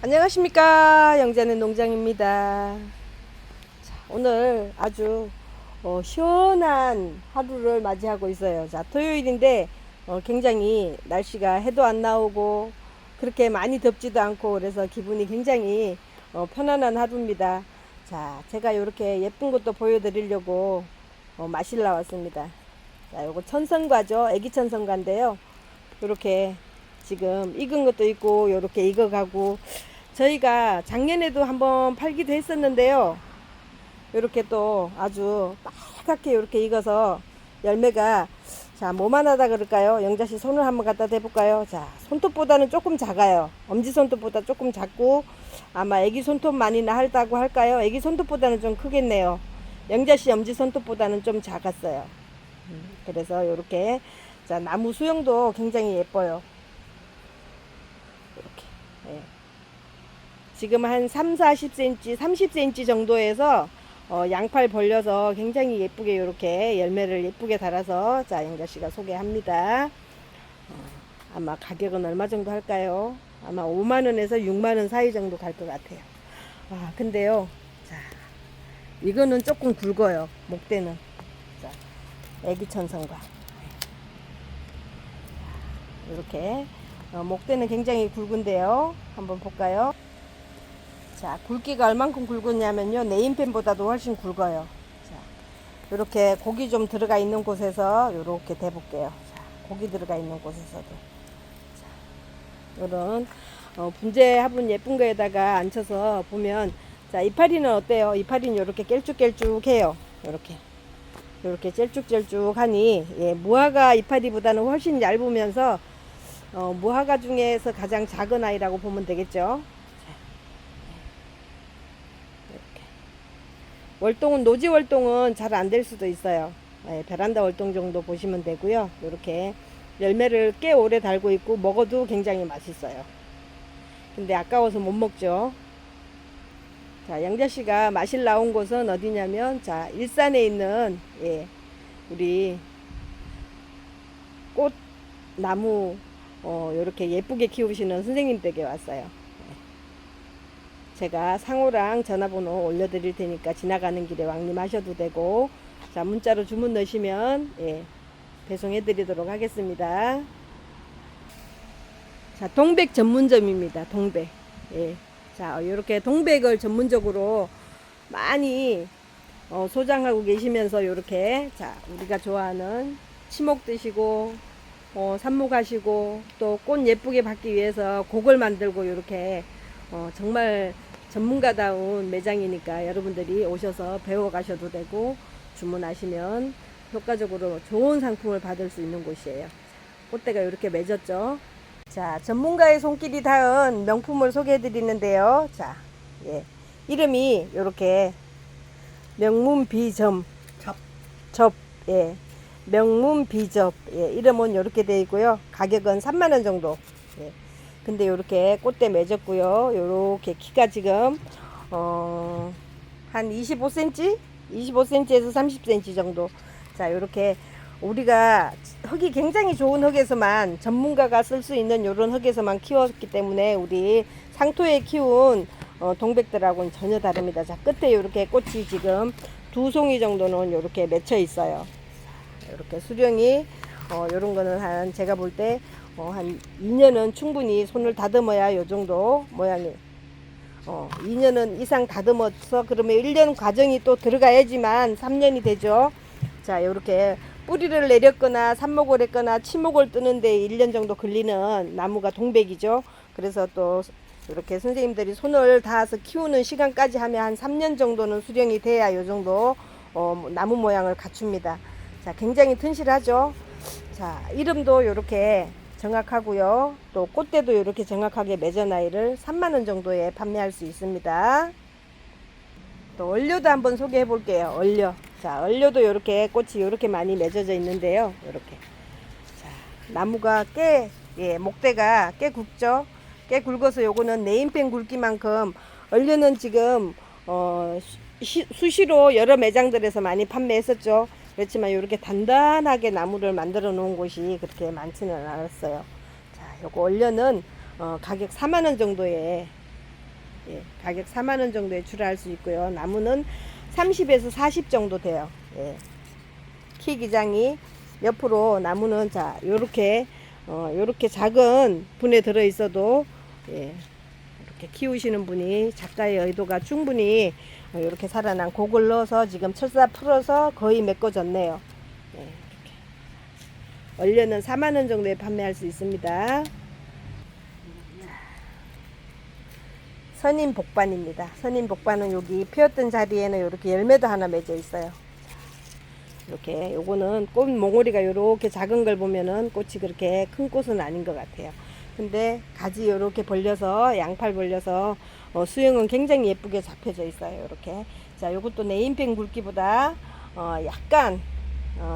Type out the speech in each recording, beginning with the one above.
안녕하십니까, 영자는 농장입니다. 자, 오늘 아주 시원한 하루를 맞이하고 있어요. 자, 토요일인데 굉장히 날씨가 해도 안 나오고 그렇게 많이 덥지도 않고 그래서 기분이 굉장히 편안한 하루입니다. 자, 제가 이렇게 예쁜 것도 보여드리려고 마실 나왔습니다. 자, 요거 천선과죠. 애기 천선과인데요. 이렇게 지금 익은 것도 있고 이렇게 익어가고, 저희가 작년에도 한번 팔기도 했었는데요. 이렇게 또 아주 빨갛게 이렇게 익어서 열매가, 자, 뭐만하다 그럴까요? 영자씨 손을 한번 갖다 대볼까요? 자, 손톱보다는 조금 작아요. 엄지손톱보다 조금 작고 아마 애기 손톱만이나 할다고 할까요? 애기 손톱보다는 좀 크겠네요. 영자씨 엄지손톱보다는 좀 작았어요. 그래서 이렇게, 자, 나무 수영도 굉장히 예뻐요. 이렇게. 예. 지금 한 3, 40cm, 30cm 정도에서 양팔 벌려서 굉장히 예쁘게 이렇게 열매를 예쁘게 달아서, 자, 영자씨가 소개합니다. 아마 가격은 얼마 정도 할까요? 아마 5만원에서 6만원 사이 정도 갈 것 같아요. 아, 근데요, 자, 이거는 조금 굵어요. 목대는. 자, 애기천성과 이렇게 목대는 굉장히 굵은데요. 한번 볼까요? 자, 굵기가 얼만큼 굵었냐면요, 네임펜보다도 훨씬 굵어요. 자, 이렇게 고기 좀 들어가 있는 곳에서 이렇게 대볼게요. 자, 고기 들어가 있는 곳에서도, 자, 요런 분재 화분 예쁜 거에다가 앉혀서 보면, 자, 이파리는 어때요? 이파리는 이렇게 깰쭉깰쭉해요. 이렇게 cel쭉cel쭉하니, 예, 무화과 이파리보다는 훨씬 얇으면서 무화과 중에서 가장 작은 아이라고 보면 되겠죠. 월동은, 노지 월동은 잘 안 될 수도 있어요. 예, 베란다 월동 정도 보시면 되고요. 이렇게 열매를 꽤 오래 달고 있고 먹어도 굉장히 맛있어요. 근데 아까워서 못 먹죠. 자, 영자씨가 마실 나온 곳은 어디냐면, 자, 일산에 있는, 예, 우리 꽃나무 이렇게 예쁘게 키우시는 선생님 댁에 왔어요. 제가 상호랑 전화번호 올려드릴 테니까 지나가는 길에 왕림하셔도 되고, 자, 문자로 주문 넣으시면, 예, 배송해 드리도록 하겠습니다. 자, 동백 전문점입니다. 동백. 예. 자, 이렇게 동백을 전문적으로 많이 소장하고 계시면서, 이렇게, 자, 우리가 좋아하는 치목 드시고 삽목하시고 또 꽃 예쁘게 받기 위해서 곡을 만들고, 이렇게 정말 전문가다운 매장이니까 여러분들이 오셔서 배워가셔도 되고 주문하시면 효과적으로 좋은 상품을 받을 수 있는 곳이에요. 꽃대가 이렇게 맺었죠. 자, 전문가의 손길이 닿은 명품을 소개해 드리는데요. 자, 예, 이름이 이렇게 명문비점 접, 예, 명문비접, 예, 이름은 이렇게 되어 있고요. 가격은 3만원 정도. 예. 근데 이렇게 꽃대 맺었고요. 이렇게 키가 지금 한 25cm, 25cm에서 30cm 정도. 자, 이렇게 우리가 흙이 굉장히 좋은 흙에서만, 전문가가 쓸 수 있는 이런 흙에서만 키웠기 때문에 우리 상토에 키운 동백들하고는 전혀 다릅니다. 자, 끝에 이렇게 꽃이 지금 2송이 정도는 이렇게 맺혀 있어요. 이렇게 수령이 요런 거는 한, 제가 볼 때 한 2년은 충분히 손을 다듬어야 요 정도 모양이, 2년은 이상 다듬어서, 그러면 1년 과정이 또 들어가야지만 3년이 되죠. 자, 요렇게 뿌리를 내렸거나 삽목을 했거나 치목을 뜨는데 1년 정도 걸리는 나무가 동백이죠. 그래서 또 이렇게 선생님들이 손을 닿아서 키우는 시간까지 하면 한 3년 정도는 수령이 돼야 요 정도 나무 모양을 갖춥니다. 자, 굉장히 튼실하죠. 자, 이름도 이렇게 정확하고요. 또 꽃대도 이렇게 정확하게 맺은 아이를 3만원 정도에 판매할 수 있습니다. 또 얼려도 한번 소개해 볼게요. 얼려. 자, 얼려도 이렇게 꽃이 이렇게 많이 맺어져 있는데요. 이렇게. 자, 나무가 꽤, 예, 목대가 꽤 굵죠. 꽤 굵어서 요거는 네임펜 굵기만큼, 얼려는 지금 수시로 여러 매장들에서 많이 판매했었죠. 그렇지만 이렇게 단단하게 나무를 만들어 놓은 곳이 그렇게 많지는 않았어요. 자, 요거 얼려는 가격 4만원 정도에 예, 가격 4만원 정도에 출하할 수 있고요. 나무는 30에서 40 정도 돼요. 예. 키 기장이 옆으로 나무는 자 요렇게 요렇게 작은 분에 들어 있어도 예, 이렇게 키우시는 분이 작가의 의도가 충분히 이렇게 살아난 곡을 넣어서 지금 철사 풀어서 거의 메꿔졌네요. 예, 이렇게. 원료는 4만원 정도에 판매할 수 있습니다. 선인 복반입니다. 선인 복반은 여기 피었던 자리에는 이렇게 열매도 하나 맺어 있어요. 이렇게 요거는 꽃 몽우리가 이렇게 작은 걸 보면은 꽃이 그렇게 큰 꽃은 아닌 것 같아요. 근데 가지 이렇게 벌려서 양팔 벌려서 수영은 굉장히 예쁘게 잡혀져 있어요. 이렇게. 자, 요것도 네임펜 굵기보다 약간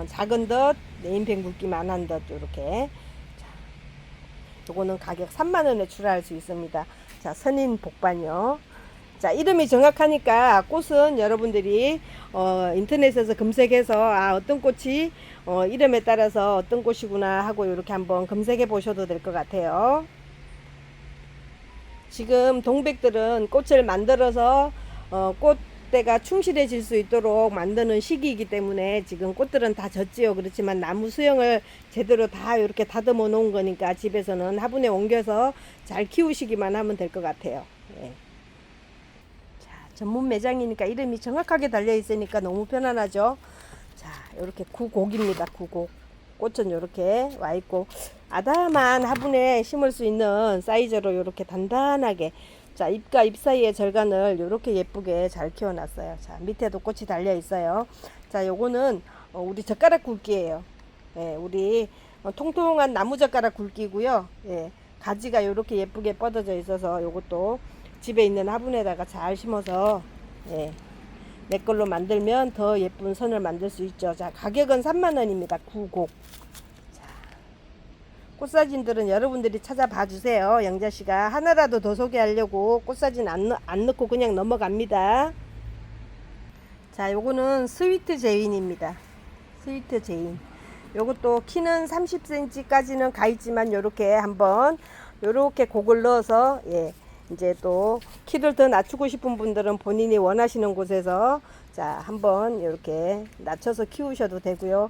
작은 듯 네임펜 굵기만한 듯 이렇게. 자, 요거는 가격 3만원에 출하할 수 있습니다. 자, 선인 복반요. 자, 이름이 정확하니까 꽃은 여러분들이 인터넷에서 검색해서 어떤 꽃이 이름에 따라서 어떤 꽃이구나 하고 이렇게 한번 검색해 보셔도 될 것 같아요. 지금 동백들은 꽃을 만들어서 꽃대가 충실해질 수 있도록 만드는 시기이기 때문에 지금 꽃들은 다 졌지요. 그렇지만 나무 수영을 제대로 다 이렇게 다듬어 놓은 거니까 집에서는 화분에 옮겨서 잘 키우시기만 하면 될 것 같아요. 예. 전문 매장이니까 이름이 정확하게 달려 있으니까 너무 편안하죠. 자, 이렇게 구곡입니다. 구곡. 꽃은 이렇게 와 있고 아담한 화분에 심을 수 있는 사이즈로 이렇게 단단하게 자, 잎과 잎 사이의 절간을 이렇게 예쁘게 잘 키워놨어요. 자, 밑에도 꽃이 달려 있어요. 자, 요거는 우리 젓가락 굵기예요. 예, 우리 통통한 나무 젓가락 굵기고요. 예, 가지가 이렇게 예쁘게 뻗어져 있어서 요것도 집에 있는 화분에다가 잘 심어서 예, 내 걸로 만들면 더 예쁜 선을 만들 수 있죠. 자, 가격은 3만원입니다. 구곡. 자, 꽃사진들은 여러분들이 찾아봐 주세요. 영자씨가 하나라도 더 소개하려고 꽃사진 안 넣고 그냥 넘어갑니다. 자, 요거는 스위트 제인입니다. 스위트 제인. 요것도 키는 30cm까지는 가 있지만 요렇게 한번 요렇게 곡을 넣어서 예, 이제 또 키를 더 낮추고 싶은 분들은 본인이 원하시는 곳에서 자, 한번 이렇게 낮춰서 키우셔도 되고요.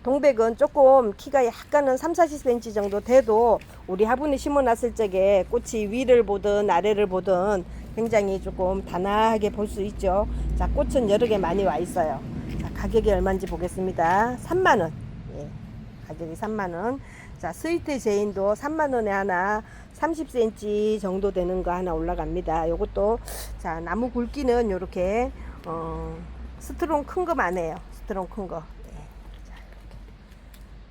동백은 조금 키가 약간은 3-40cm 정도 돼도 우리 화분에 심어 놨을 적에 꽃이 위를 보든 아래를 보든 굉장히 조금 단아하게 볼 수 있죠. 자, 꽃은 여러 개 많이 와 있어요. 자, 가격이 얼마인지 보겠습니다. 3만원. 예, 가격이 3만원. 자, 스위트 제인도 3만원에 하나 30cm 정도 되는 거 하나 올라갑니다. 요것도 자, 나무 굵기는 요렇게 스트롱 큰 거만 해요. 스트롱 큰 거. 네. 자,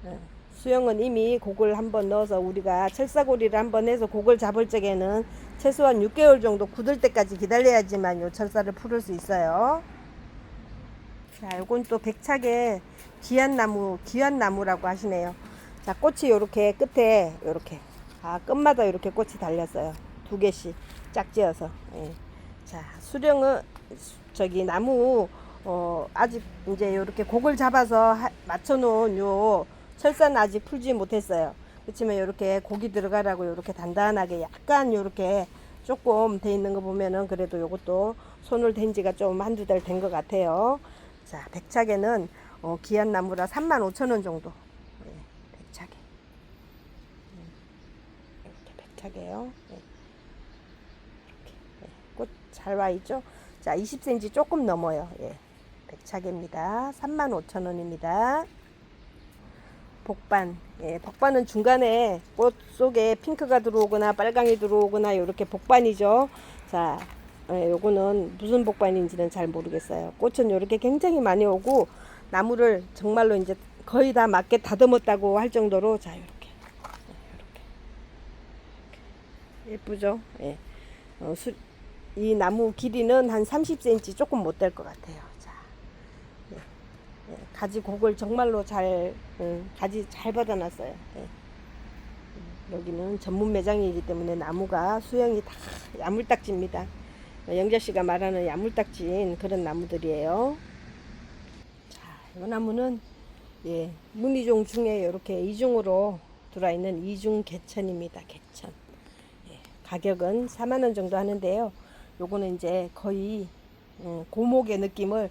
이렇게. 수영은 이미 곡을 한번 넣어서 우리가 철사고리를 한번 해서 곡을 잡을 적에는 최소한 6개월 정도 굳을 때까지 기다려야지만 요 철사를 풀을 수 있어요. 자, 요건 또 백착의 귀한 나무라고 하시네요. 자, 꽃이 요렇게 끝에 요렇게 끝마다 이렇게 꽃이 달렸어요. 2개씩 짝지어서. 예. 자, 수령은 저기 나무 아직 이제 이렇게 곡을 잡아서 맞춰 놓은 요 철사는 아직 풀지 못했어요. 그렇지만 이렇게 곡이 들어가라고 이렇게 단단하게 약간 이렇게 조금 돼 있는 거 보면은 그래도 요것도 손을 댄 지가 좀 한두 달 된 것 같아요. 자, 백착에는 귀한 나무라 35,000원 정도. 예, 백착에. 백착이에요. 네. 네. 꽃 잘 와 있죠? 자, 20cm 조금 넘어요. 예. 백착입니다. 35,000원입니다. 복반. 예, 복반은 중간에 꽃 속에 핑크가 들어오거나 빨강이 들어오거나 이렇게 복반이죠. 자, 예, 요거는 무슨 복반인지는 잘 모르겠어요. 꽃은 이렇게 굉장히 많이 오고 나무를 정말로 이제 거의 다 맞게 다듬었다고 할 정도로 자, 이렇게. 예쁘죠? 예. 이 나무 길이는 한 30cm 조금 못 될 것 같아요. 자, 예. 예. 가지 곡을 정말로 가지 잘 받아놨어요. 예. 여기는 전문 매장이기 때문에 나무가 수영이 다 야물딱지입니다. 영자씨가 말하는 야물딱지인 그런 나무들이에요. 자, 이 나무는 예, 무늬종 중에 이렇게 이중으로 들어있는 이중 개천입니다. 개천. 가격은 4만 원 정도 하는데요. 요거는 이제 거의 고목의 느낌을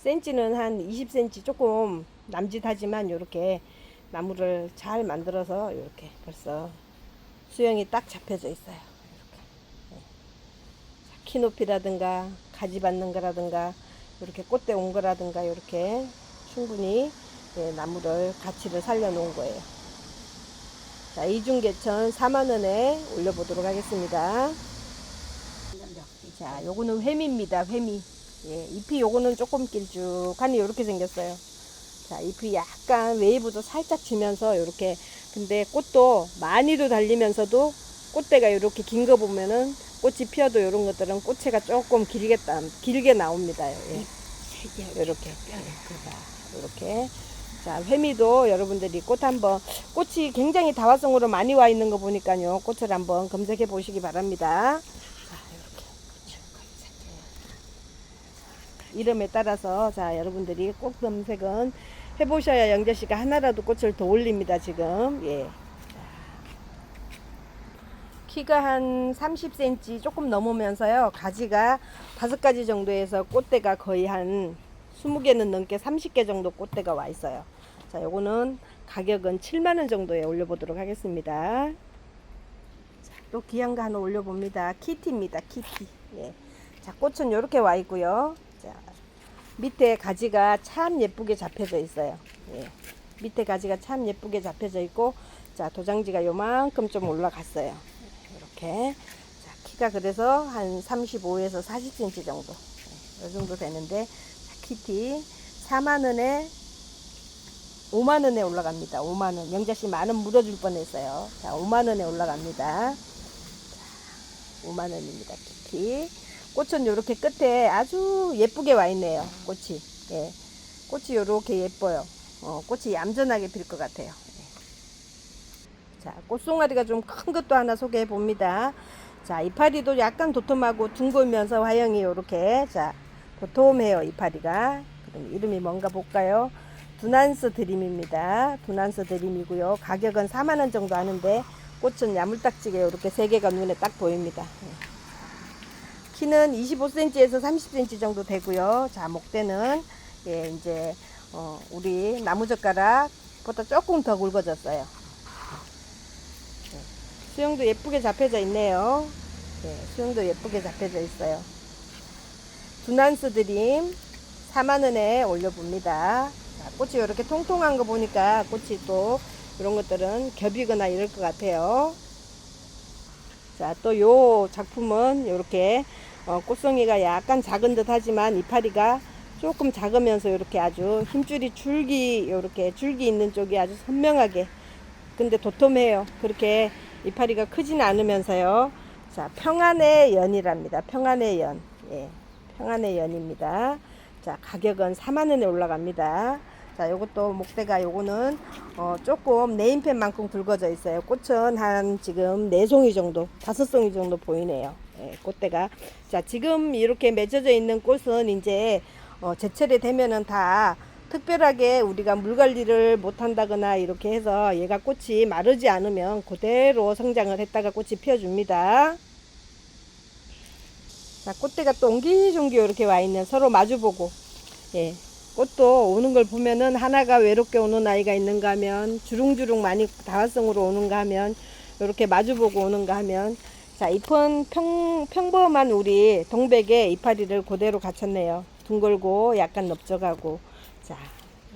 센치는 한 20cm 조금 남짓하지만 요렇게 나무를 잘 만들어서 이렇게 벌써 수영이 딱 잡혀져 있어요. 이렇게. 네. 키 높이라든가 가지 받는 거라든가 이렇게 꽃대 온 거라든가 이렇게 충분히 나무를 가치를 살려 놓은 거예요. 자, 이중개천 4만원에 올려보도록 하겠습니다. 자, 요거는 회미입니다. 회미. 예, 잎이 요거는 조금 길쭉하니 요렇게 생겼어요. 자, 잎이 약간 웨이브도 살짝 지면서 요렇게, 근데 꽃도 많이도 달리면서도 꽃대가 요렇게 긴 거 보면은 꽃이 피어도 요런 것들은 꽃채가 조금 길게 나옵니다. 예. 요렇게. 요렇게. 자, 회미도 여러분들이 꽃이 굉장히 다화성으로 많이 와 있는 거 보니까요. 꽃을 한번 검색해 보시기 바랍니다. 자, 이렇게. 이름에 따라서, 자, 여러분들이 꽃 검색은 해보셔야 영자씨가 하나라도 꽃을 더 올립니다, 지금. 예. 키가 한 30cm 조금 넘으면서요. 가지가 5가지 정도에서 꽃대가 거의 한 20개는 넘게 30개 정도 꽃대가 와 있어요. 자, 요거는 가격은 7만원 정도에 올려보도록 하겠습니다. 자, 또 귀한 거 하나 올려봅니다. 키티입니다. 키티. 예. 자, 꽃은 요렇게 와 있고요. 자, 밑에 가지가 참 예쁘게 잡혀져 있어요. 예. 밑에 가지가 참 예쁘게 잡혀져 있고, 자, 도장지가 요만큼 좀 올라갔어요. 이렇게. 자, 키가 그래서 한 35에서 40cm 정도. 이 정도 되는데, 자, 키티 4만원에 5만원에 올라갑니다. 5만원. 영자씨 만원 물어줄 뻔 했어요. 자, 5만원에 올라갑니다. 자, 5만원입니다. 키티. 꽃은 요렇게 끝에 아주 예쁘게 와 있네요. 꽃이. 예. 꽃이 요렇게 예뻐요. 꽃이 얌전하게 필 것 같아요. 예. 자, 꽃송아리가 좀 큰 것도 하나 소개해 봅니다. 자, 이파리도 약간 도톰하고 둥글면서 화형이 요렇게, 자, 도톰해요. 이파리가. 그럼 이름이 뭔가 볼까요? 두난스 드림입니다. 두난스 드림이고요. 가격은 4만원 정도 하는데 꽃은 야물딱지게 이렇게 3개가 눈에 딱 보입니다. 키는 25cm에서 30cm 정도 되고요. 자, 목대는 예, 이제 우리 나무젓가락보다 조금 더 굵어졌어요. 수영도 예쁘게 잡혀져 있네요. 예, 수영도 예쁘게 잡혀져 있어요. 두난스 드림 4만원에 올려봅니다. 자, 꽃이 이렇게 통통한 거 보니까 꽃이 또 이런 것들은 겹이거나 이럴 것 같아요. 자, 또 요 작품은 이렇게 꽃송이가 약간 작은 듯 하지만 이파리가 조금 작으면서 이렇게 아주 힘줄이 이렇게 줄기 있는 쪽이 아주 선명하게, 근데 도톰해요. 그렇게 이파리가 크지는 않으면서요. 자, 평안의 연이랍니다. 평안의 연. 예, 평안의 연입니다. 자, 가격은 4만원에 올라갑니다. 자, 요것도 목대가 요거는 조금 네임펜만큼 굵어져 있어요. 꽃은 한 지금 4송이 정도, 5송이 정도 보이네요. 예, 꽃대가. 자, 지금 이렇게 맺어져 있는 꽃은 이제 제철이 되면은 다 특별하게 우리가 물 관리를 못 한다거나 이렇게 해서 얘가 꽃이 마르지 않으면 그대로 성장을 했다가 꽃이 피어줍니다. 자, 꽃대가 또 옹기종기 이렇게 와 있는, 서로 마주보고, 예, 꽃도 오는 걸 보면은 하나가 외롭게 오는 아이가 있는가 하면, 주릉주릉 많이 다화성으로 오는가 하면, 이렇게 마주보고 오는가 하면, 자, 잎은 평범한 우리 동백의 이파리를 그대로 갖췄네요. 둥글고 약간 넓적하고. 자,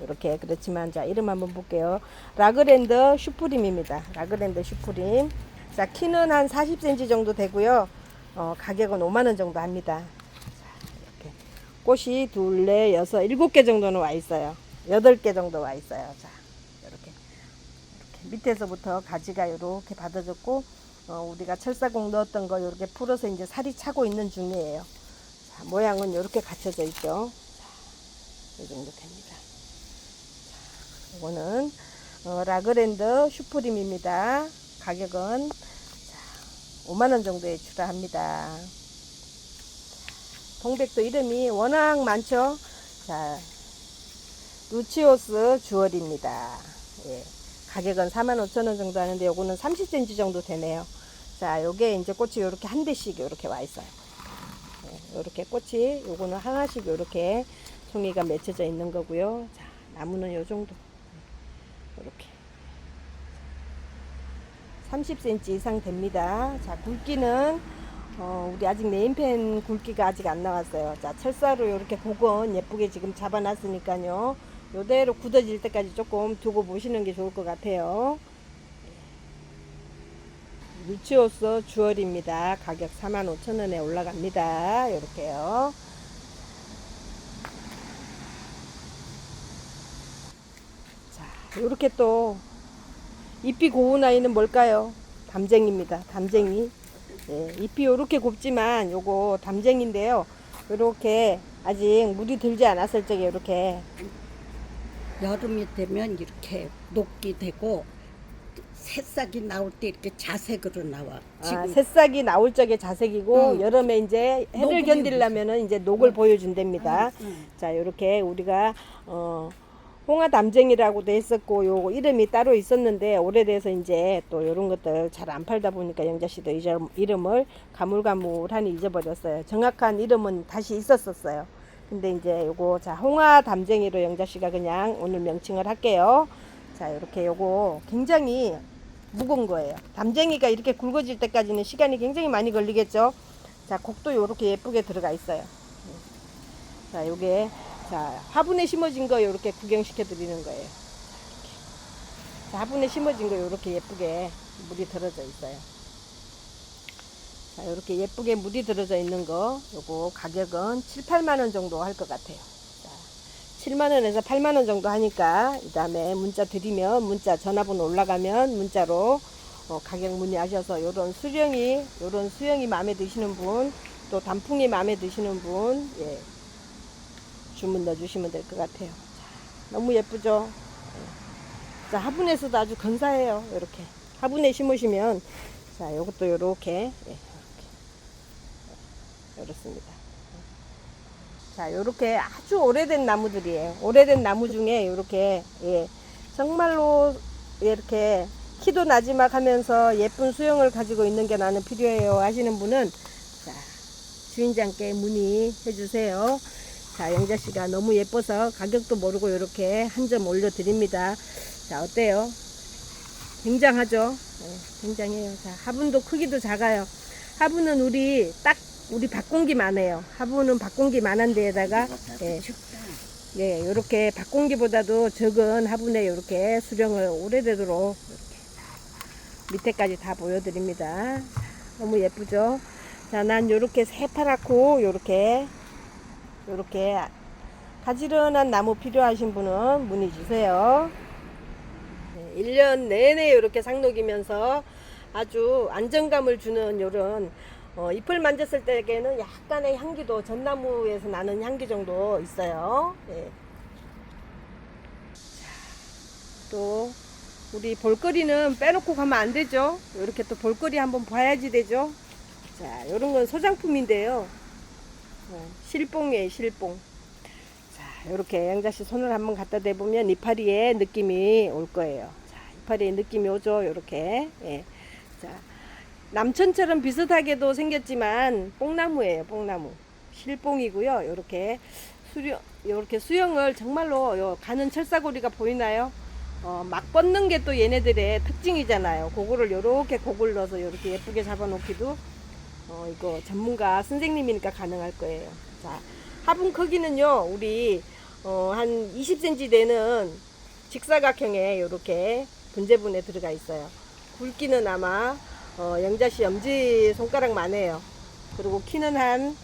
이렇게. 그렇지만, 자, 이름 한번 볼게요. 라그랜드 슈프림입니다. 라그랜드 슈프림. 자, 키는 한 40cm 정도 되고요. 가격은 5만원 정도 합니다. 자, 이렇게. 꽃이 2, 4, 6, 7개 정도는 와 있어요. 8개 정도 와 있어요. 자, 이렇게. 밑에서부터 가지가 이렇게 받아졌고, 우리가 철사공 넣었던 거 이렇게 풀어서 이제 살이 차고 있는 중이에요. 자, 모양은 이렇게 갖춰져 있죠. 자, 이 정도 됩니다. 자, 이거는 라그랜드 슈프림입니다. 가격은 5만원 정도에 출하합니다. 동백도 이름이 워낙 많죠. 자, 루치오스 주얼입니다. 예, 가격은 45,000원 정도 하는데 요거는 30cm 정도 되네요. 자, 요게 이제 꽃이 요렇게 한 대씩 요렇게 와 있어요. 네, 요렇게 꽃이 요거는 하나씩 요렇게 송이가 맺혀져 있는 거고요. 자, 나무는 요 정도. 요렇게 30cm 이상 됩니다. 자, 굵기는 우리 아직 네임펜 굵기가 아직 안 나왔어요. 자, 철사로 이렇게 복은 예쁘게 지금 잡아놨으니까요. 요대로 굳어질 때까지 조금 두고 보시는 게 좋을 것 같아요. 루치오스 주얼입니다. 가격 45,000원에 올라갑니다. 이렇게요. 자, 이렇게 또 잎이 고운 아이는 뭘까요? 담쟁이입니다. 담쟁이. 예, 잎이 이렇게 곱지만 요거 담쟁인데요. 이렇게 아직 물이 들지 않았을 적에 이렇게 여름이 되면 이렇게 녹기 되고 새싹이 나올 때 이렇게 자색으로 나와. 새싹이 나올 적에 자색이고 응. 여름에 이제 해를 녹을 견디려면은 이제 녹을 보여준답니다. 자, 이렇게 우리가 홍화 담쟁이라고도 했었고 요 이름이 따로 있었는데 오래돼서 이제 또 이런 것들 잘 안 팔다 보니까 영자 씨도 이름을 가물가물하니 잊어버렸어요. 정확한 이름은 다시 있었었어요. 근데 이제 요거 자 홍화 담쟁이로 영자 씨가 그냥 오늘 명칭을 할게요. 자, 이렇게 요거 굉장히 묵은 거예요. 담쟁이가 이렇게 굵어질 때까지는 시간이 굉장히 많이 걸리겠죠. 자, 곡도 요렇게 예쁘게 들어가 있어요. 자, 요게 자, 화분에 심어진 거 이렇게 구경시켜 드리는 거예요. 자, 화분에 심어진 거 이렇게 예쁘게 물이 들어져 있어요. 자, 이렇게 예쁘게 물이 들어져 있는 거 요거 가격은 7, 8만 원 정도 할 것 같아요. 자, 7만 원에서 8만 원 정도 하니까 이 다음에 문자 드리면 문자 전화번호 올라가면 문자로 가격 문의하셔서 요런 수령이 마음에 드시는 분, 또 단풍이 마음에 드시는 분, 예. 주문 넣어주시면 될 것 같아요. 자, 너무 예쁘죠? 자, 화분에서도 아주 근사해요. 이렇게 화분에 심으시면 자, 요것도 요렇게 이렇습니다. 자, 요렇게 아주 오래된 나무들이에요. 오래된 나무 중에 요렇게 정말로 이렇게 키도 나지막 하면서 예쁜 수영을 가지고 있는 게 나는 필요해요 하시는 분은 자, 주인장께 문의해 주세요. 자, 영자씨가 너무 예뻐서 가격도 모르고 이렇게 한 점 올려드립니다. 자, 어때요? 굉장하죠? 네, 굉장해요. 자, 화분도 크기도 작아요. 화분은 우리 밭공기만 해요. 화분은 밭공기만 한 데에다가 예, 요렇게 밭공기보다도 적은 화분에 이렇게 수령을 오래되도록 이렇게 밑에까지 다 보여드립니다. 너무 예쁘죠? 자, 난 요렇게 새파랗고 요렇게 가지런한 나무 필요하신 분은 문의 주세요. 네, 1년 내내 이렇게 상록이면서 아주 안정감을 주는 요런 잎을 만졌을 때에는 약간의 향기도 전나무에서 나는 향기 정도 있어요. 네. 또 우리 볼거리는 빼놓고 가면 안 되죠. 이렇게 또 볼거리 한번 봐야지 되죠. 자, 요런 건 소장품인데요. 실뽕이에요, 실뽕. 자, 요렇게 영자씨 손을 한번 갖다 대보면 이파리의 느낌이 올 거예요. 자, 이파리의 느낌이 오죠, 요렇게. 예. 자, 남천처럼 비슷하게도 생겼지만 뽕나무예요, 뽕나무. 실뽕이고요. 요렇게 수영을 정말로 가는 철사고리가 보이나요? 막 뻗는 게 또 얘네들의 특징이잖아요. 그거를 요렇게 곡을 넣어서 요렇게 예쁘게 잡아 놓기도 이거 전문가 선생님이니까 가능할 거예요. 자, 화분 크기는요, 우리 한 20cm 되는 직사각형에 이렇게 분재분에 들어가 있어요. 굵기는 아마 영자씨 엄지 손가락만 해요. 그리고 키는 한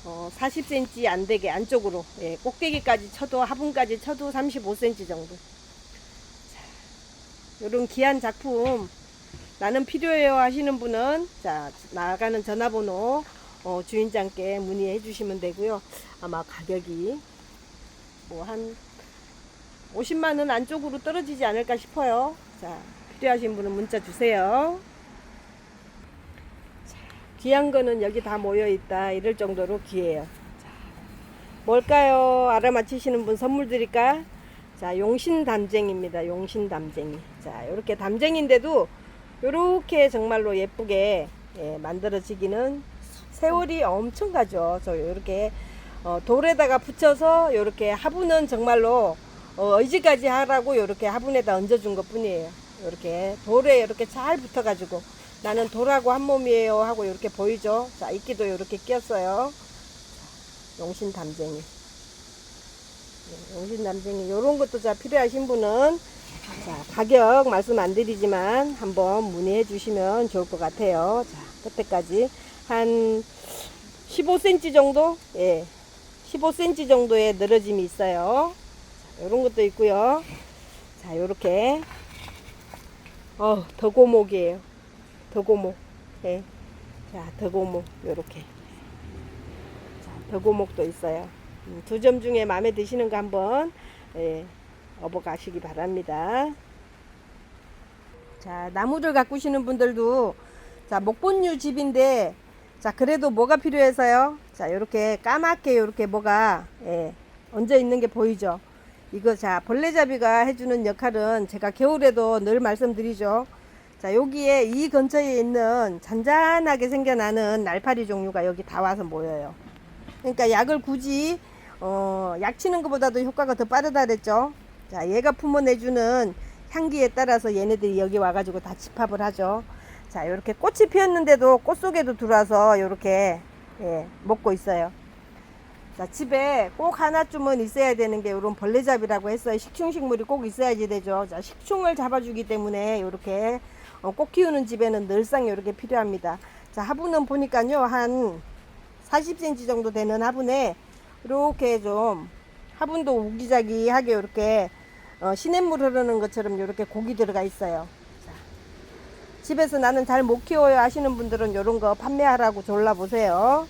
40cm 안 되게 안쪽으로, 예, 꼭대기까지 쳐도 화분까지 쳐도 35cm 정도. 자, 요런 귀한 작품 나는 필요해요 하시는 분은 자, 나가는 전화번호 주인장께 문의해 주시면 되고요. 아마 가격이 뭐 한 50만원 안쪽으로 떨어지지 않을까 싶어요. 자, 필요하신 분은 문자 주세요. 자, 귀한 거는 여기 다 모여 있다 이럴 정도로 귀해요. 자, 뭘까요? 알아맞히시는 분 선물 드릴까? 자, 용신 담쟁입니다. 용신 담쟁이. 자, 이렇게 담쟁인데도 요렇게 정말로 예쁘게 예, 만들어지기는 세월이 엄청 가죠. 저 요렇게 돌에다가 붙여서 요렇게 화분은 정말로 의지까지 하라고 요렇게 화분에다 얹어준 것 뿐이에요. 요렇게 돌에 이렇게 잘 붙어가지고 나는 돌하고 한 몸이에요 하고 이렇게 보이죠. 자, 이끼도 이렇게 끼었어요. 용신 담쟁이. 용신 담쟁이 요런 것도 자 필요하신 분은 자, 가격 말씀 안 드리지만 한번 문의해 주시면 좋을 것 같아요. 자, 끝에까지 한 15cm 정도? 예. 15cm 정도의 늘어짐이 있어요. 자, 요런 것도 있고요. 자, 요렇게 더고목이에요. 더고목. 예. 자, 더고목 요렇게. 자, 더고목도 있어요. 두 점 중에 마음에 드시는 거 한번 예, 업어 가시기 바랍니다. 자, 나무를 가꾸시는 분들도 자, 목본류 집인데 자, 그래도 뭐가 필요해서요? 자, 요렇게 까맣게 요렇게 뭐가 예, 얹어 있는 게 보이죠? 이거 자, 벌레잡이가 해주는 역할은 제가 겨울에도 늘 말씀드리죠. 자, 여기에 이 근처에 있는 잔잔하게 생겨나는 날파리 종류가 여기 다 와서 모여요. 그러니까 약을 굳이 약 치는 것보다도 효과가 더 빠르다 그랬죠. 자, 얘가 품어내주는 향기에 따라서 얘네들이 여기 와가지고 다 집합을 하죠. 자, 이렇게 꽃이 피었는데도 꽃 속에도 들어와서 이렇게 예, 먹고 있어요. 자, 집에 꼭 하나쯤은 있어야 되는 게 이런 벌레잡이라고 했어요. 식충식물이 꼭 있어야지 되죠. 자, 식충을 잡아주기 때문에 이렇게 꽃 키우는 집에는 늘상 이렇게 필요합니다. 자, 화분은 보니까요 한 40cm 정도 되는 화분에 이렇게 좀 화분도 우기자기하게 이렇게 시냇물 흐르는 것처럼 이렇게 고기 들어가 있어요. 자, 집에서 나는 잘 못 키워요 하시는 분들은 이런 거 판매하라고 졸라보세요.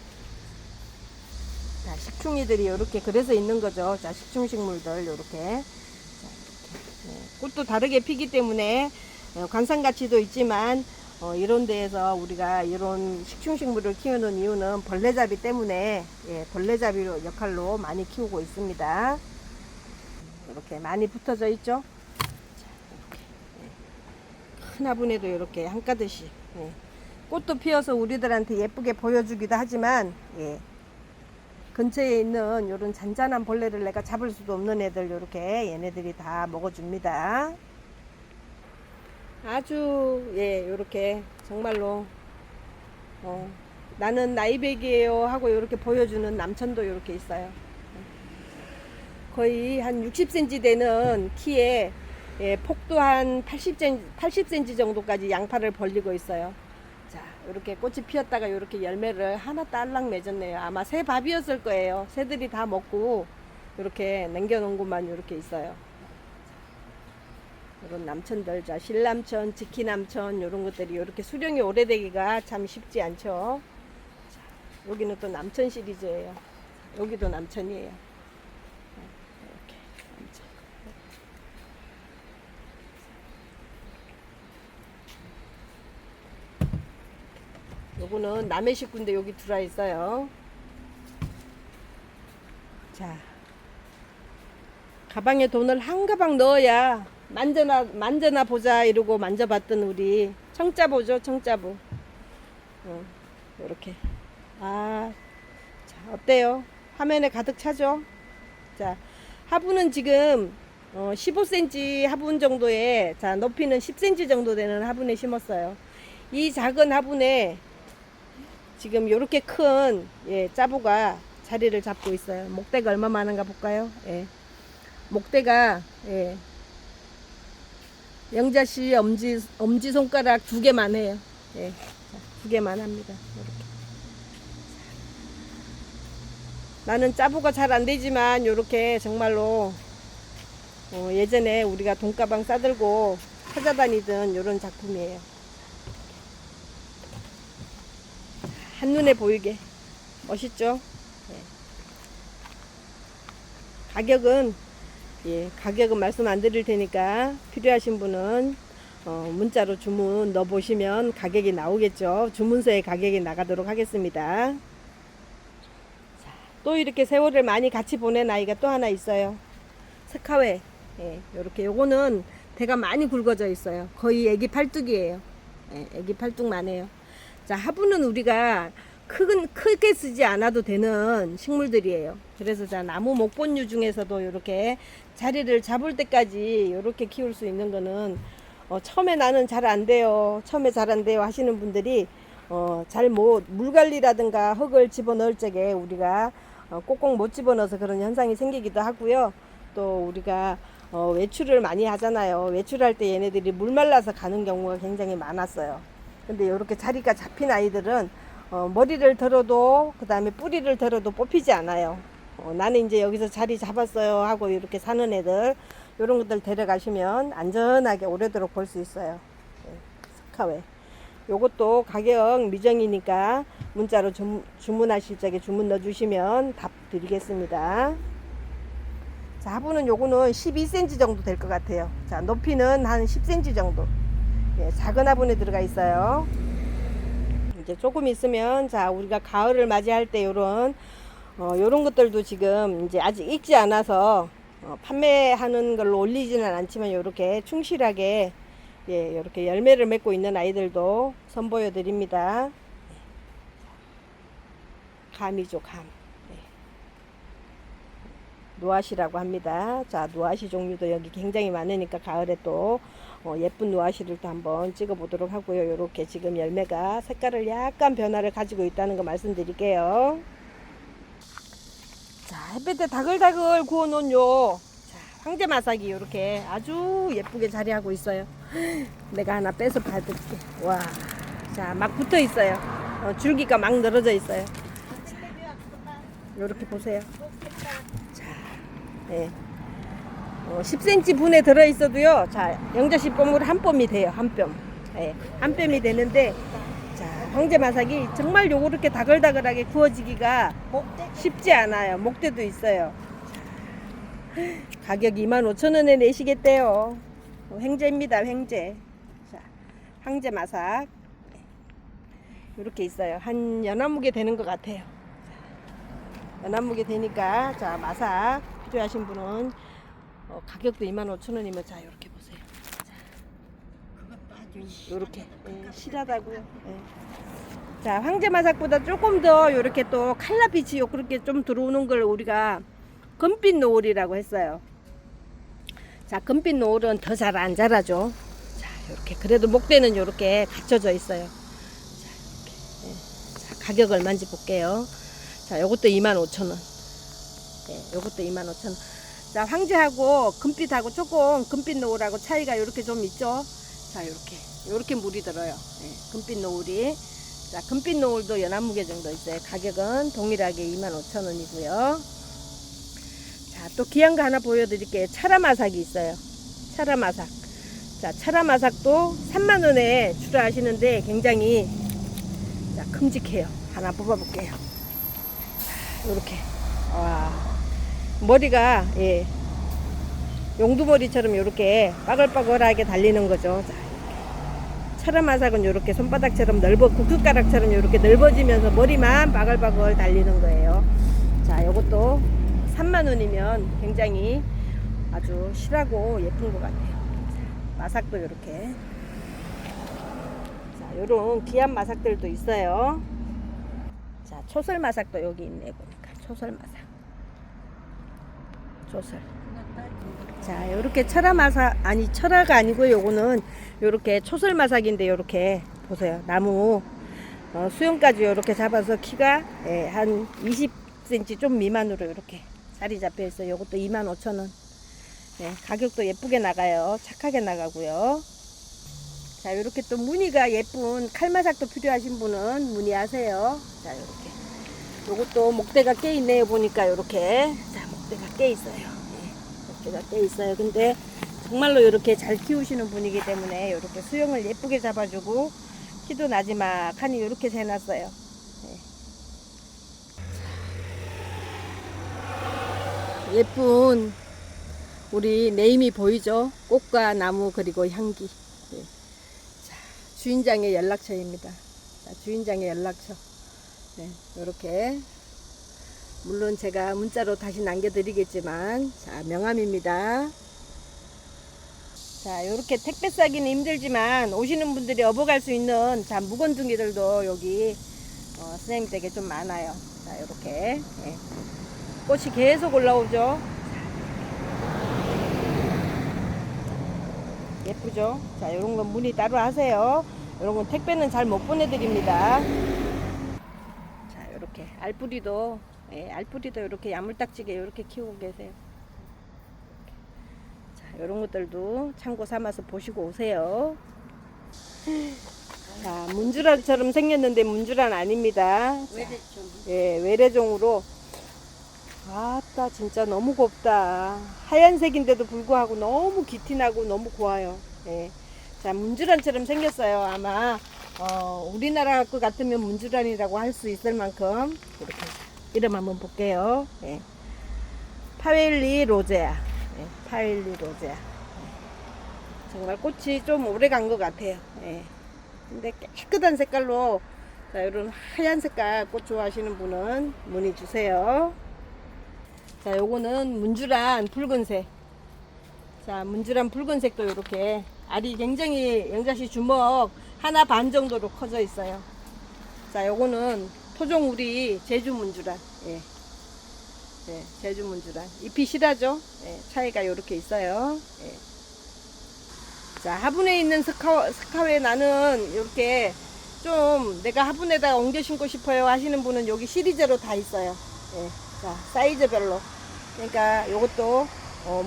자, 식충이들이 이렇게 그래서 있는 거죠. 자, 식충식물들 이렇게. 자, 이렇게. 네, 꽃도 다르게 피기 때문에 관상 가치도 있지만 이런 데에서 우리가 이런 식충식물을 키우는 이유는 벌레잡이 때문에 예, 벌레잡이 역할로 많이 키우고 있습니다. 이렇게 많이 붙어져 있죠. 자, 이렇게. 예. 큰 화분에도 이렇게 한가득씩 예. 꽃도 피어서 우리들한테 예쁘게 보여주기도 하지만 예. 근처에 있는 이런 잔잔한 벌레를 내가 잡을 수도 없는 애들 이렇게 얘네들이 다 먹어줍니다. 아주 예 요렇게 정말로 나는 나이백이에요 하고 이렇게 보여주는 남천도 이렇게 있어요. 거의 한 60cm 되는 키에 예, 폭도 한 80cm 정도까지 양파를 벌리고 있어요. 자, 이렇게 꽃이 피었다가 이렇게 열매를 하나 딸랑 맺었네요. 아마 새 밥이었을 거예요. 새들이 다 먹고 이렇게 남겨놓은 것만 이렇게 있어요. 이런 남천들, 자, 실남천, 지키남천, 이런 것들이 이렇게 수령이 오래되기가 참 쉽지 않죠. 자, 여기는 또 남천 시리즈예요. 여기도 남천이에요. 이렇게 남천. 요거는 남의 식구인데 여기 들어와 있어요. 자, 가방에 돈을 한 가방 넣어야 만져나 보자 이러고 만져봤던 우리 청자보죠, 청자보. 이렇게. 아, 자, 어때요? 화면에 가득 차죠? 자, 화분은 지금 15cm 화분 정도에, 자, 높이는 10cm 정도 되는 화분에 심었어요. 이 작은 화분에 지금 이렇게 큰 예, 짜보가 자리를 잡고 있어요. 목대가 얼마 많은가 볼까요? 예. 목대가 예. 영자씨 엄지 손가락 2개만 해요. 예. 자, 2개만 합니다. 이렇게. 나는 짜보가 잘 안 되지만 이렇게 정말로 예전에 우리가 돈가방 싸들고 찾아다니던 이런 작품이에요. 한눈에 보이게 멋있죠? 예. 가격은 말씀 안 드릴 테니까 필요하신 분은 문자로 주문 넣어 보시면 가격이 나오겠죠. 주문서에 가격이 나가도록 하겠습니다. 자, 또 이렇게 세월을 많이 같이 보낸 아이가 또 하나 있어요. 스카웨. 예, 요렇게 요거는 대가 많이 굵어져 있어요. 거의 애기 팔뚝이에요. 예, 애기 팔뚝만 해요. 자, 화분은 우리가 크게 쓰지 않아도 되는 식물들이에요. 그래서 자, 나무 목본류 중에서도 이렇게 자리를 잡을 때까지 이렇게 키울 수 있는 거는 처음에 나는 잘 안 돼요. 처음에 잘 안 돼요 하시는 분들이 물 관리라든가 흙을 집어넣을 적에 우리가 꼭꼭 못 집어넣어서 그런 현상이 생기기도 하고요. 또 우리가 외출을 많이 하잖아요. 외출할 때 얘네들이 물 말라서 가는 경우가 굉장히 많았어요. 근데 이렇게 자리가 잡힌 아이들은 머리를 들어도 그 다음에 뿌리를 들어도 뽑히지 않아요. 나는 이제 여기서 자리 잡았어요 하고 이렇게 사는 애들, 이런 것들 데려가시면 안전하게 오래도록 볼 수 있어요. 스카웨. 요것도 가격 미정이니까 문자로 주문하실 적에 주문 넣어주시면 답 드리겠습니다. 자, 화분은 요거는 12cm 정도 될 것 같아요. 자, 높이는 한 10cm 정도. 예, 작은 화분에 들어가 있어요. 이제 조금 있으면 자, 우리가 가을을 맞이할 때 요런 것들도 지금 이제 아직 익지 않아서 판매하는 걸로 올리지는 않지만 요렇게 충실하게 예, 요렇게 열매를 맺고 있는 아이들도 선보여 드립니다. 감이죠, 감. 네. 노아시라고 합니다. 자, 노아시 종류도 여기 굉장히 많으니까 가을에 또 예쁜 노아시를 또 한번 찍어 보도록 하고요. 이렇게 지금 열매가 색깔을 약간 변화를 가지고 있다는 거 말씀드릴게요. 자, 햇볕에 다글다글 구워 놓은 황제 마사기 이렇게 아주 예쁘게 자리하고 있어요. 내가 하나 빼서 봐드릴게. 와, 자, 막 붙어 있어요. 줄기가 막 늘어져 있어요. 이렇게 보세요. 자, 네. 10cm 분에 들어 있어도요. 자, 영자씨 뽕물 한 뼘이 돼요. 한 뼘. 네, 한 뼘이 되는데, 자, 황제 마사기 정말 요렇게 다글다글하게 구워지기가 쉽지 않아요. 목대도 있어요. 가격 25,000원에 내시겠대요. 횡재입니다, 횡재. 자, 황제 마삭. 이렇게 있어요. 한 연한무게 되는 것 같아요. 연한무게 되니까, 자, 마삭 필요하신 분은 가격도 25,000원이면 자, 이렇게 보세요. 자, 이렇게 실하다고요. 네. 자, 황제 마삭보다 조금 더 이렇게 또 칼라빛이 그렇게 좀 들어오는 걸 우리가 금빛 노을이라고 했어요. 자, 금빛 노을은 더 잘 안 자라죠. 자, 이렇게 그래도 목대는 이렇게 갖춰져 있어요. 자, 이렇게. 네. 자, 가격 얼마인지 볼게요. 자, 요것도 25,000원. 네, 요것도 25,000원. 자, 황제하고 금빛하고 조금 금빛 노을하고 차이가 이렇게 좀 있죠. 자, 이렇게 물이 들어요. 네, 금빛 노을이. 자, 금빛 노을도 연한무게 정도 있어요. 가격은 동일하게 25,000원이고요. 자, 또 귀한 거 하나 보여드릴게요. 차라마삭이 있어요. 차라마삭. 자, 차라마삭도 3만원에 출하하시는데 굉장히 자, 큼직해요. 하나 뽑아볼게요. 자, 요렇게. 와, 머리가 예, 용두머리처럼 이렇게 빠글빠글하게 달리는 거죠. 자, 이렇게. 차라마삭은 이렇게 손바닥처럼 국숫가락처럼 이렇게 넓어지면서 머리만 빠글빠글 달리는 거예요. 자, 요것도 3만원이면 굉장히 아주 실하고 예쁜 것 같아요. 자, 마삭도 이렇게. 자, 요런 귀한 마삭들도 있어요. 자, 초설 마삭도 여기 있네 보니까. 초설 마삭. 초설. 자, 요렇게 철화마삭, 아니, 철화가 아니고 요거는 요렇게 초설 마삭인데 요렇게 보세요. 나무 수영까지 요렇게 잡아서 키가 예, 한 20cm 좀 미만으로 이렇게 자리 잡혀 있어요. 요것도 25,000원. 네, 가격도 예쁘게 나가요. 착하게 나가고요. 자, 이렇게 또 무늬가 예쁜 칼마삭도 필요하신 분은 문의하세요. 자, 이렇게. 요것도 목대가 깨 있네요. 보니까 요렇게. 자, 목대가 깨 있어요. 네, 목대가 깨 있어요. 근데 정말로 이렇게 잘 키우시는 분이기 때문에 이렇게 수영을 예쁘게 잡아주고 키도 나지막하니 이렇게 해놨어요. 네. 예쁜 우리 네임이 보이죠? 꽃과 나무 그리고 향기. 네. 자, 주인장의 연락처입니다. 자, 주인장의 연락처. 네, 이렇게 물론 제가 문자로 다시 남겨드리겠지만 자, 명함입니다. 자, 이렇게 택배 싸기는 힘들지만 오시는 분들이 업어갈 수 있는 자, 묵은둥이들도 여기 선생님 댁에 좀 많아요. 자, 이렇게 예. 꽃이 계속 올라오죠. 예쁘죠? 자, 이런 건 문의 따로 하세요. 이런 건 택배는 잘 못 보내드립니다. 자, 이렇게 알뿌리도 예, 알뿌리도 이렇게 야물딱지게 이렇게 키우고 계세요. 이런 것들도 참고 삼아서 보시고 오세요. 자, 문주란처럼 생겼는데 문주란 아닙니다. 외래종. 예, 외래종으로. 아따, 진짜 너무 곱다. 하얀색인데도 불구하고 너무 기티나고 너무 고와요. 예. 자, 문주란처럼 생겼어요. 아마 우리나라 것 같으면 문주란이라고 할 수 있을 만큼. 이렇게 이름 한번 볼게요. 예. 파웰리 로제아. 예, 파웰리 로제아. 예. 정말 꽃이 좀 오래 간 것 같아요. 예. 근데 깨끗한 색깔로, 자, 이런 하얀 색깔 꽃 좋아하시는 분은 문의 주세요. 자, 요거는 문주란 붉은색. 자, 문주란 붉은색도 이렇게 알이 굉장히 영자씨 주먹 하나 반 정도로 커져 있어요. 자, 요거는 토종우리 제주 문주란. 예. 네, 제주 문주란. 잎이 실하죠? 네, 차이가 이렇게 있어요. 네. 자, 화분에 있는 스카웨 나는 이렇게 좀 내가 화분에다 옮겨 심고 싶어요 하시는 분은 여기 시리즈로 다 있어요. 네. 자, 사이즈별로. 그러니까 요것도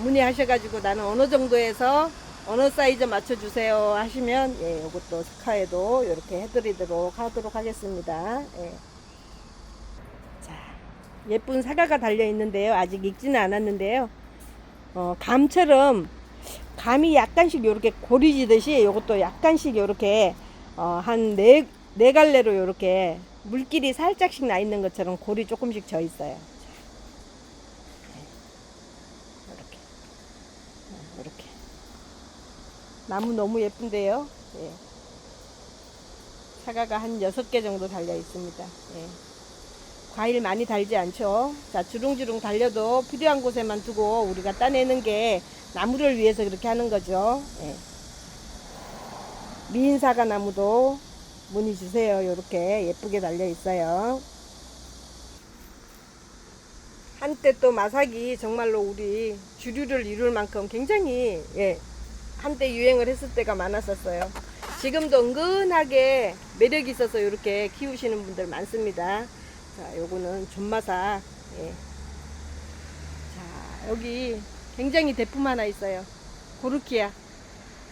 문의하셔가지고 나는 어느 정도에서 어느 사이즈 맞춰주세요 하시면 예, 요것도 스카웨도 이렇게 해드리도록 하도록 하겠습니다. 예. 예쁜 사과가 달려 있는데요. 아직 익지는 않았는데요. 감처럼 감이 약간씩 이렇게 고리지듯이 이것도 약간씩 이렇게 한 네 갈래로 이렇게 물길이 살짝씩 나 있는 것처럼 골이 조금씩 져 있어요. 이렇게 이렇게 나무 너무 예쁜데요. 예. 사과가 한 6개 정도 달려 있습니다. 예. 과일 많이 달지 않죠. 자, 주렁주렁 달려도 필요한 곳에만 두고 우리가 따내는 게 나무를 위해서 그렇게 하는 거죠. 예. 미인사과 나무도 문의 주세요. 이렇게 예쁘게 달려 있어요. 한때 또 마삭이 정말로 우리 주류를 이룰 만큼 굉장히 예, 한때 유행을 했을 때가 많았었어요. 지금도 은근하게 매력이 있어서 이렇게 키우시는 분들 많습니다. 자, 요거는 존마삭. 예. 자, 여기 굉장히 대품 하나 있어요. 고르키아.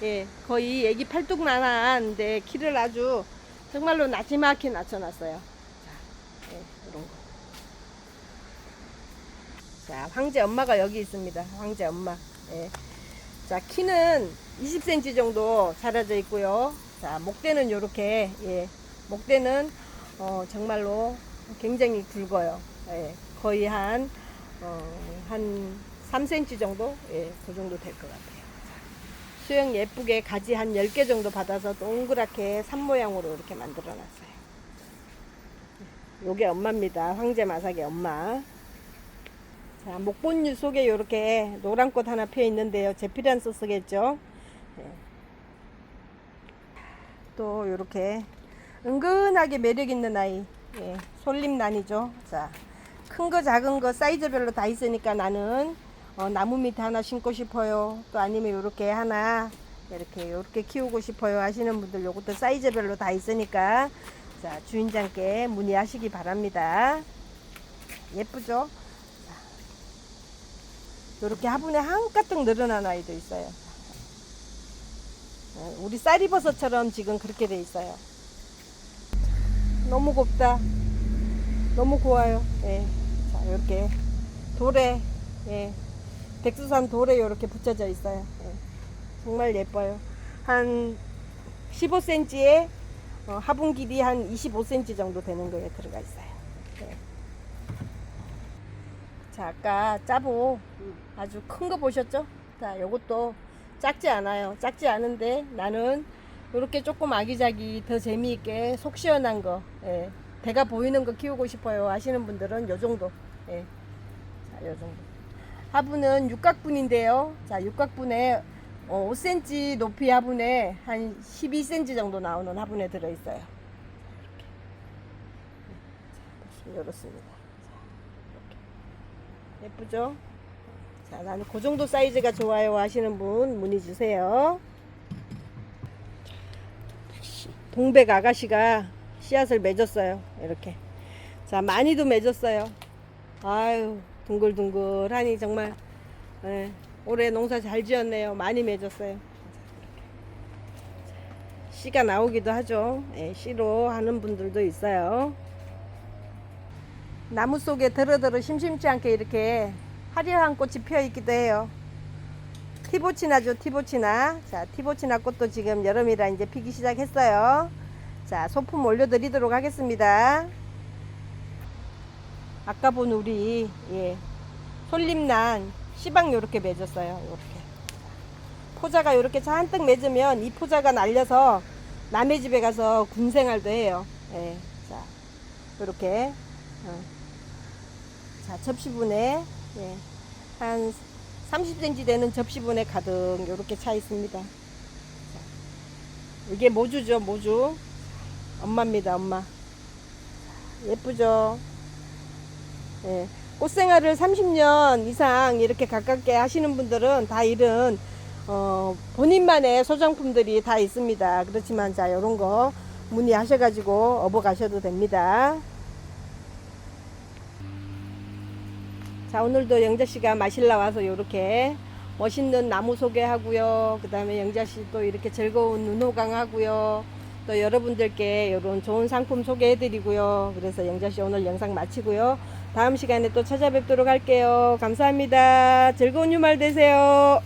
예, 거의 애기 팔뚝만한데 키를 아주 정말로 나지막히 낮춰놨어요. 자, 예, 이런 거. 자, 황제 엄마가 여기 있습니다. 황제 엄마. 예. 자, 키는 20cm 정도 자라져 있고요. 자, 목대는 요렇게, 예, 목대는 정말로 굉장히 굵어요. 예, 거의 한 3cm 정도? 예, 그 정도 될 것 같아요. 수영 예쁘게 가지 한 10개 정도 받아서 동그랗게 산 모양으로 이렇게 만들어 놨어요. 요게 엄마입니다. 황제 마삭의 엄마. 자, 목본유 속에 이렇게 노란 꽃 하나 피어 있는데요. 제피란 소스겠죠. 예. 또 이렇게 은근하게 매력 있는 아이. 예, 솔잎란이죠. 자, 큰 거 작은 거 사이즈별로 다 있으니까 나는 나무 밑에 하나 심고 싶어요. 또 아니면 이렇게 하나 이렇게 키우고 싶어요 하시는 분들 요것도 사이즈별로 다 있으니까 자, 주인장께 문의하시기 바랍니다. 예쁘죠? 이렇게 화분에 한가득 늘어난 아이도 있어요. 우리 쌀이버섯처럼 지금 그렇게 돼 있어요. 너무 곱다. 너무 고와요. 예. 자, 이렇게 돌에, 예, 백두산 돌에 이렇게 붙여져 있어요. 예. 정말 예뻐요. 한 15cm에 화분 길이 한 25cm 정도 되는 거에 들어가 있어요. 예. 자, 아까 짜보 아주 큰 거 보셨죠? 자, 요것도 작지 않아요. 작지 않은데 나는 이렇게 조금 아기자기 더 재미있게 속 시원한 거, 예, 배가 보이는 거 키우고 싶어요 하시는 분들은 요 정도. 예. 자, 요 정도. 화분은 육각분인데요. 자, 육각분에 5cm 높이 화분에 한 12cm 정도 나오는 화분에 들어있어요. 이렇습니다. 예쁘죠? 자, 나는 그 정도 사이즈가 좋아요 하시는 분 문의 주세요. 동백 아가씨가 씨앗을 맺었어요. 이렇게. 자, 많이도 맺었어요. 아유, 둥글둥글하니 정말, 예, 올해 농사 잘 지었네요. 많이 맺었어요. 씨가 나오기도 하죠. 예, 씨로 하는 분들도 있어요. 나무 속에 더러더러 심심치 않게 이렇게 화려한 꽃이 피어 있기도 해요. 티보치나죠, 티보치나. 자, 티보치나 꽃도 지금 여름이라 이제 피기 시작했어요. 자, 소품 올려드리도록 하겠습니다. 아까 본 우리, 예, 솔잎난 씨방 요렇게 맺었어요. 요렇게. 포자가 요렇게 잔뜩 맺으면 이 포자가 날려서 남의 집에 가서 군생활도 해요. 예, 자, 요렇게. 자, 접시분에, 예, 한 30cm 되는 접시분에 가득 이렇게 차 있습니다. 자, 이게 모주죠, 모주. 엄마입니다, 엄마. 예쁘죠? 예, 꽃생활을 30년 이상 이렇게 가깝게 하시는 분들은 다 이런 본인만의 소장품들이 다 있습니다. 그렇지만 자, 요런 거 문의하셔가지고 업어 가셔도 됩니다. 자, 오늘도 영자씨가 마실라 와서 이렇게 멋있는 나무 소개하고요. 그 다음에 영자씨 또 이렇게 즐거운 눈호강 하고요. 또 여러분들께 이런 좋은 상품 소개해드리고요. 그래서 영자씨 오늘 영상 마치고요. 다음 시간에 또 찾아뵙도록 할게요. 감사합니다. 즐거운 주말 되세요.